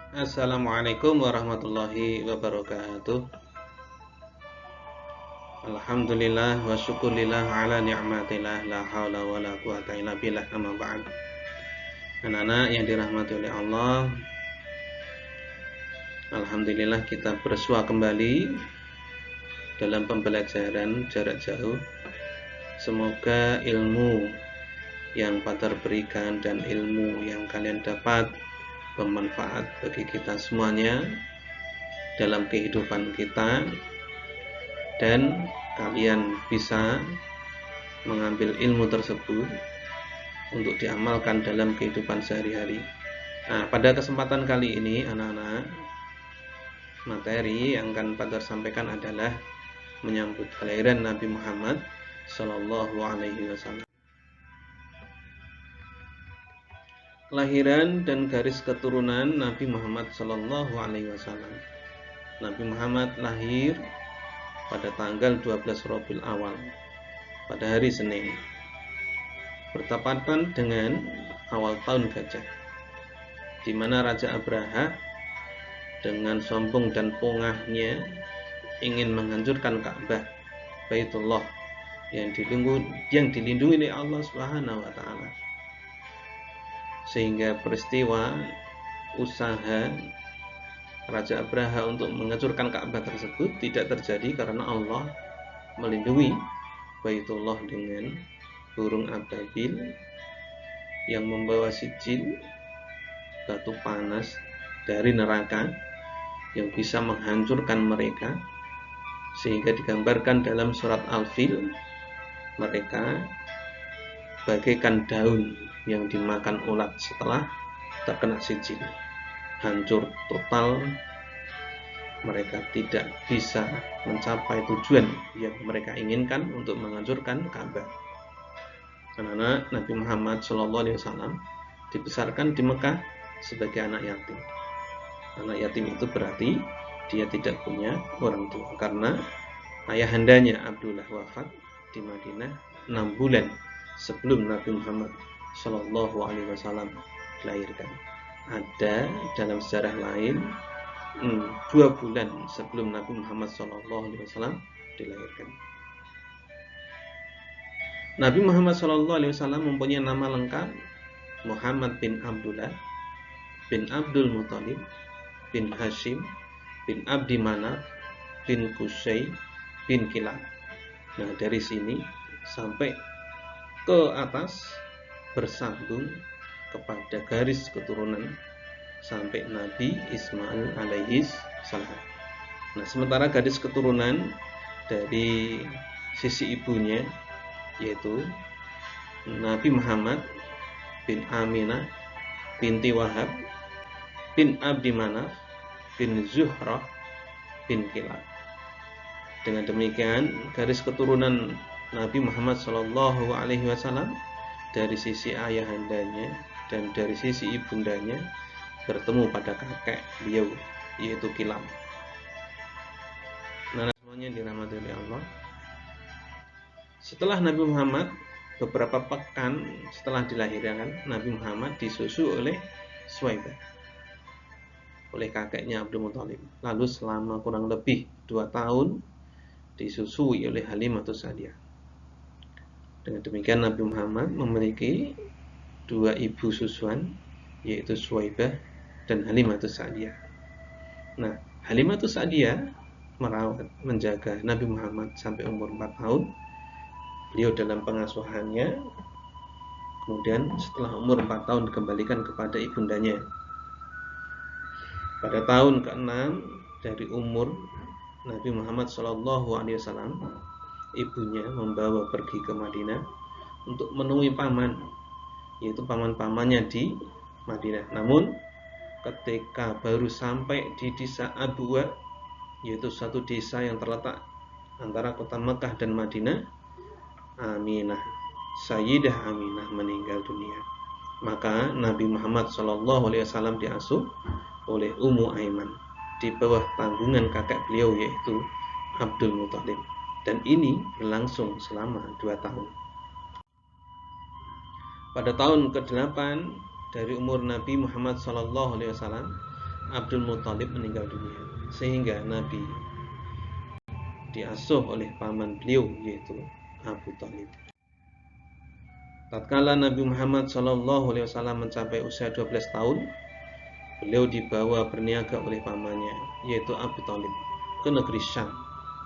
Assalamualaikum warahmatullahi wabarakatuh. Alhamdulillah wa syukurillah ala ni'matillah la haula wa la quwata illa billah amma ba'd. Anak-anak yang dirahmati oleh Allah, alhamdulillah kita bersua kembali dalam pembelajaran jarak jauh. Semoga ilmu yang Patar berikan dan ilmu yang kalian dapat bermanfaat bagi kita semuanya dalam kehidupan kita, dan kalian bisa mengambil ilmu tersebut untuk diamalkan dalam kehidupan sehari-hari. Nah, pada kesempatan kali ini anak-anak, materi yang akan Patar sampaikan adalah menyambut kelahiran Nabi Muhammad Sallallahu Alaihi Wasallam. Kelahiran dan garis keturunan Nabi Muhammad Sallallahu Alaihi Wasallam. Nabi Muhammad lahir pada tanggal 12 Rabiul Awal, pada hari Senin, bertepatan dengan awal tahun gajah, di mana Raja Abraha dengan sombong dan pongahnya ingin menghancurkan Ka'bah Baitullah yang dilindungi oleh Allah Subhanahu wa taala. Sehingga peristiwa usaha Raja Abraha untuk menghancurkan Ka'bah tersebut tidak terjadi karena Allah melindungi Baitullah dengan burung ababil yang membawa sijil batu panas dari neraka yang bisa menghancurkan mereka, sehingga digambarkan dalam surat Al-Fil mereka bagaikan daun yang dimakan ulat setelah terkena sijil, hancur total. Mereka tidak bisa mencapai tujuan yang mereka inginkan untuk menghancurkan Ka'bah. Anak-anak, Nabi Muhammad SAW dibesarkan di Mekah sebagai anak yatim. Anak yatim itu berarti dia tidak punya orang tua, karena ayahandanya Abdullah wafat di Madinah 6 bulan sebelum Nabi Muhammad Sallallahu Alaihi Wasallam dilahirkan. Ada dalam sejarah lain 2 bulan sebelum Nabi Muhammad Sallallahu Alaihi Wasallam dilahirkan. Nabi Muhammad Sallallahu Alaihi Wasallam mempunyai nama lengkap Muhammad bin Abdullah bin Abdul Muthalib bin Hashim bin Abdi Manaf bin Qusay bin Kilab. Nah, dari sini sampai ke atas bersambung kepada garis keturunan sampai Nabi Ismail alaihi salam. Nah, sementara garis keturunan dari sisi ibunya yaitu Nabi Muhammad bin Aminah binti Wahab bin Abdi Manaf bin Zuhrah bin Kilab. Dengan demikian, garis keturunan Nabi Muhammad Sallallahu Alaihi Wasallam dari sisi ayahandanya dan dari sisi ibundanya bertemu pada kakek beliau, yaitu Kilab. Nah, semuanya dirahmati oleh Allah. Setelah Nabi Muhammad, beberapa pekan setelah dilahirkan, Nabi Muhammad disusu oleh Suwaibah, oleh kakeknya Abdul Muthalib. Lalu selama kurang lebih 2 tahun disusui oleh Halimatus Sa'diyah. Dengan demikian Nabi Muhammad memiliki 2 ibu susuan, yaitu Suwaibah dan Halimatus Sa'diyah. Nah, Halimatus Sa'diyah merawat, menjaga Nabi Muhammad sampai umur 4 tahun. Beliau dalam pengasuhannya. Kemudian setelah umur 4 tahun dikembalikan kepada ibundanya. Pada tahun ke-6 dari umur Nabi Muhammad SAW, ibunya membawa pergi ke Madinah untuk menemui paman, yaitu paman-pamannya di Madinah. Namun ketika baru sampai di desa Abuwa, yaitu satu desa yang terletak antara kota Mekah dan Madinah, Aminah, Sayyidah Aminah meninggal dunia. Maka Nabi Muhammad SAW diasuh oleh Ummu Aiman di bawah tanggungan kakek beliau, yaitu Abdul Muthalib. Dan ini berlangsung selama 2 tahun. Pada tahun ke-8 dari umur Nabi Muhammad SAW, Abdul Muthalib meninggal dunia, sehingga Nabi diasuh oleh paman beliau yaitu Abu Thalib. Tatkala Nabi Muhammad SAW mencapai usia 12 tahun, beliau dibawa berniaga oleh pamannya yaitu Abu Thalib ke negeri Syam,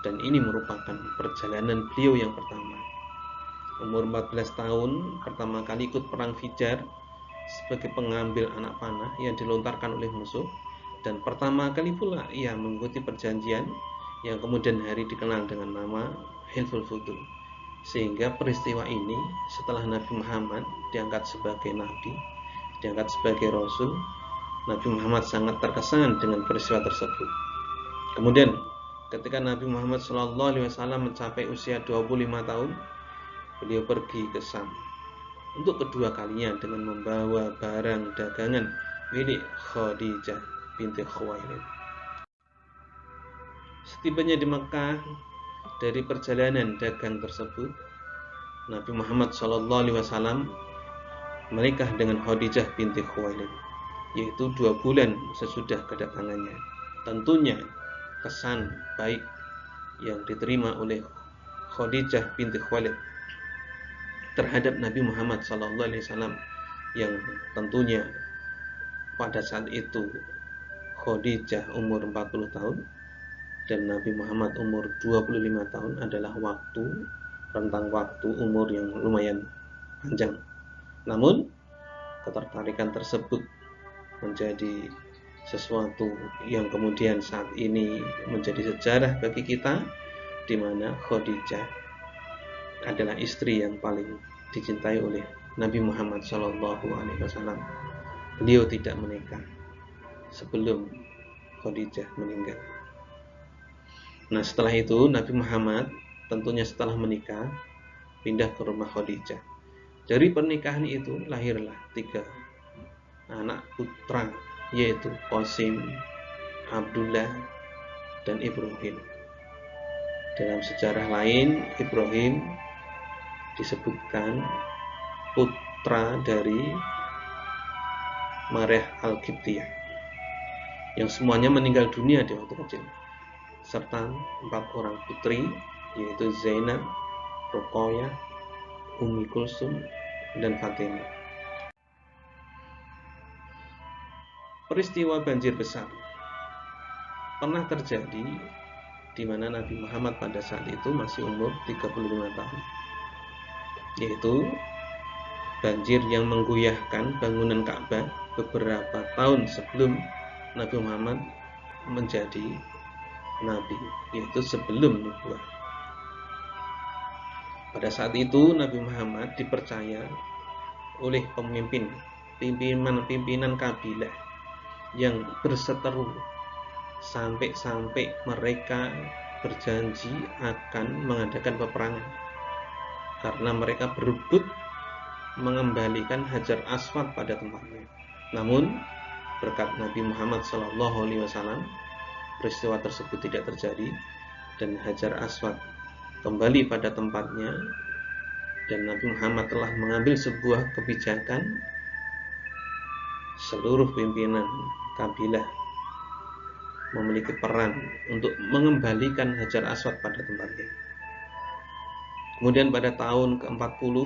dan ini merupakan perjalanan beliau yang pertama. Umur 14 tahun pertama kali ikut perang Fijar sebagai pengambil anak panah yang dilontarkan oleh musuh, dan pertama kali pula ia mengikuti perjanjian yang kemudian hari dikenal dengan nama Hilful Futul. Sehingga peristiwa ini setelah Nabi Muhammad diangkat sebagai nabi, diangkat sebagai rasul, Nabi Muhammad sangat terkesan dengan peristiwa tersebut. Kemudian ketika Nabi Muhammad SAW mencapai usia 25 tahun, beliau pergi ke Syam untuk kedua kalinya dengan membawa barang dagangan milik Khadijah binti Khuwailid. Setibanya di Mekah, dari perjalanan dagang tersebut, Nabi Muhammad SAW menikah dengan Khadijah binti Khuwailid, yaitu 2 bulan sesudah kedatangannya. Tentunya kesan baik yang diterima oleh Khadijah binti Khuwailid terhadap Nabi Muhammad SAW, yang tentunya pada saat itu Khadijah umur 40 tahun dan Nabi Muhammad umur 25 tahun adalah rentang waktu umur yang lumayan panjang. Namun ketertarikan tersebut menjadi sesuatu yang kemudian saat ini menjadi sejarah bagi kita, di mana Khadijah adalah istri yang paling dicintai oleh Nabi Muhammad SAW. Beliau tidak menikah sebelum Khadijah meninggal. Nah, setelah itu Nabi Muhammad tentunya setelah menikah pindah ke rumah Khadijah. Dari pernikahan itu lahirlah 3 anak putra, yaitu Qasim, Abdullah, dan Ibrahim. Dalam sejarah lain, Ibrahim disebutkan putra dari Maryah Al-Qibtiyah yang semuanya meninggal dunia di waktu kecil, serta 4 orang putri, yaitu Zainab, Ruqayyah, Ummi Kulsum, dan Fatimah. Peristiwa banjir besar pernah terjadi di mana Nabi Muhammad pada saat itu masih umur 35 tahun, yaitu banjir yang menggoyahkan bangunan Ka'bah beberapa tahun sebelum Nabi Muhammad menjadi nabi, yaitu sebelum nubuah. Pada saat itu Nabi Muhammad dipercaya oleh pimpinan kabilah yang berseteru, sampai mereka berjanji akan mengadakan peperangan karena mereka berebut mengembalikan Hajar Aswad pada tempatnya. Namun berkat Nabi Muhammad SAW, peristiwa tersebut tidak terjadi dan Hajar Aswad kembali pada tempatnya, dan Nabi Muhammad telah mengambil sebuah kebijakan seluruh pimpinan kabilah memiliki peran untuk mengembalikan Hajar Aswad pada tempatnya. Kemudian pada tahun ke-40,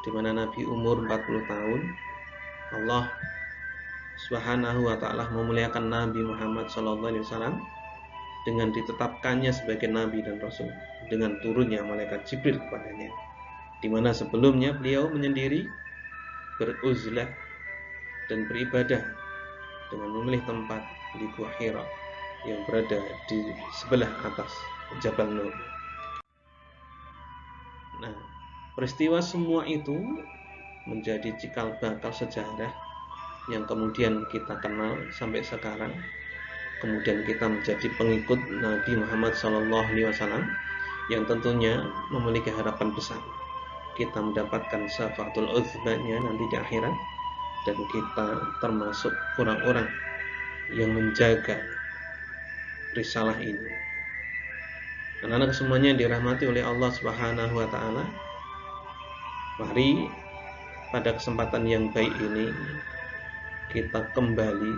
di mana Nabi umur 40 tahun, Allah Subhanahu wa ta'ala memuliakan Nabi Muhammad SAW dengan ditetapkannya sebagai nabi dan rasul dengan turunnya malaikat Jibril kepadanya, di mana sebelumnya beliau menyendiri beruzlah dan beribadah dengan memilih tempat di Gua Hira yang berada di sebelah atas Jabal Nur. Nah, peristiwa semua itu menjadi cikal bakal sejarah yang kemudian kita kenal sampai sekarang. Kemudian kita menjadi pengikut Nabi Muhammad SAW yang tentunya memiliki harapan besar kita mendapatkan syafaatul uzmanya nanti di akhirat, dan kita termasuk orang-orang yang menjaga risalah ini. Anak-anak semuanya dirahmati oleh Allah Subhanahu wa ta'ala. Mari pada kesempatan yang baik ini kita kembali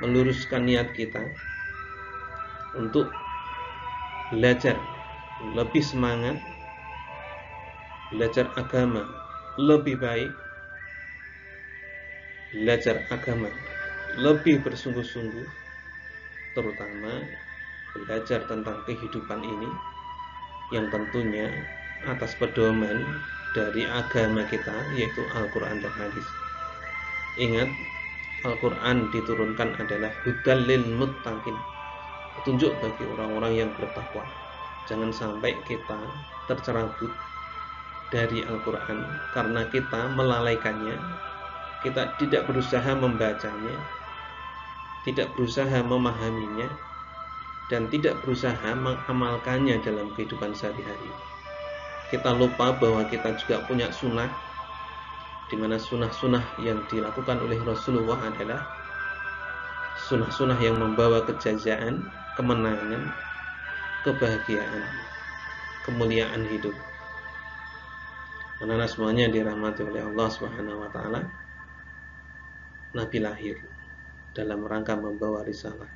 meluruskan niat kita untuk belajar lebih semangat, belajar agama lebih baik, belajar agama lebih bersungguh-sungguh, terutama belajar tentang kehidupan ini yang tentunya atas pedoman dari agama kita, yaitu Al-Quran dan Hadis. Ingat, Al-Quran diturunkan adalah hudal lil muttaqin, petunjuk bagi orang-orang yang bertakwa. Jangan sampai kita tercerabut dari Al-Quran karena kita melalaikannya, kita tidak berusaha membacanya, tidak berusaha memahaminya, dan tidak berusaha mengamalkannya dalam kehidupan sehari-hari. Kita lupa bahwa kita juga punya sunnah, di mana sunnah-sunnah yang dilakukan oleh Rasulullah adalah sunnah-sunnah yang membawa kejayaan, kemenangan, kebahagiaan, kemuliaan hidup. Anak-anak semuanya dirahmati oleh Allah Subhanahu wa taala. Nabi lahir dalam rangka membawa risalah,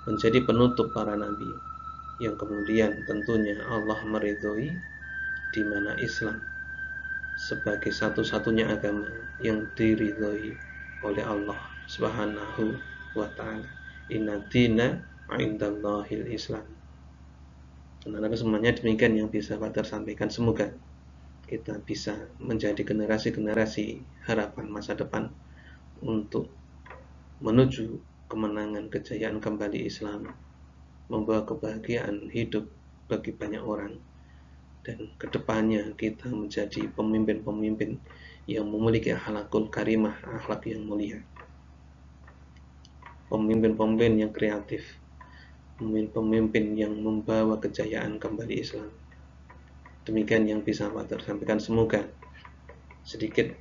menjadi penutup para nabi, yang kemudian tentunya Allah meridhoi, di mana Islam sebagai satu-satunya agama yang diridhoi oleh Allah Subhanahu wa taala. Inna dina 'indallahil Islam. Anak-anak semuanya, demikian yang bisa Fajar sampaikan. Semoga kita bisa menjadi generasi-generasi harapan masa depan untuk menuju kemenangan, kejayaan kembali Islam, membawa kebahagiaan hidup bagi banyak orang, dan kedepannya kita menjadi pemimpin-pemimpin yang memiliki akhlakul karimah, akhlak yang mulia, pemimpin-pemimpin yang kreatif, pemimpin yang membawa kejayaan kembali Islam. Demikian yang bisa Pak Dar sampaikan. Semoga sedikit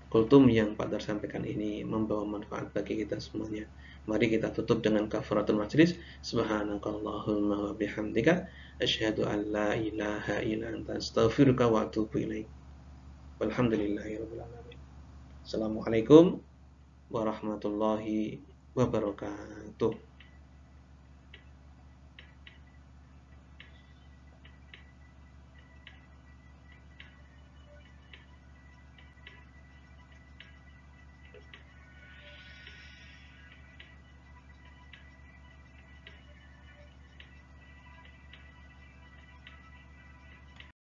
kultum yang Pak Dar sampaikan ini membawa manfaat bagi kita semuanya. Mari kita tutup dengan kafaratul majlis. Subhanakallahumma wa bihamdika asyhadu an la ilaha illa anta astaghfiruka wa atubu ilaik. Walhamdulillahirabbil alamin. Assalamualaikum warahmatullahi wabarakatuh.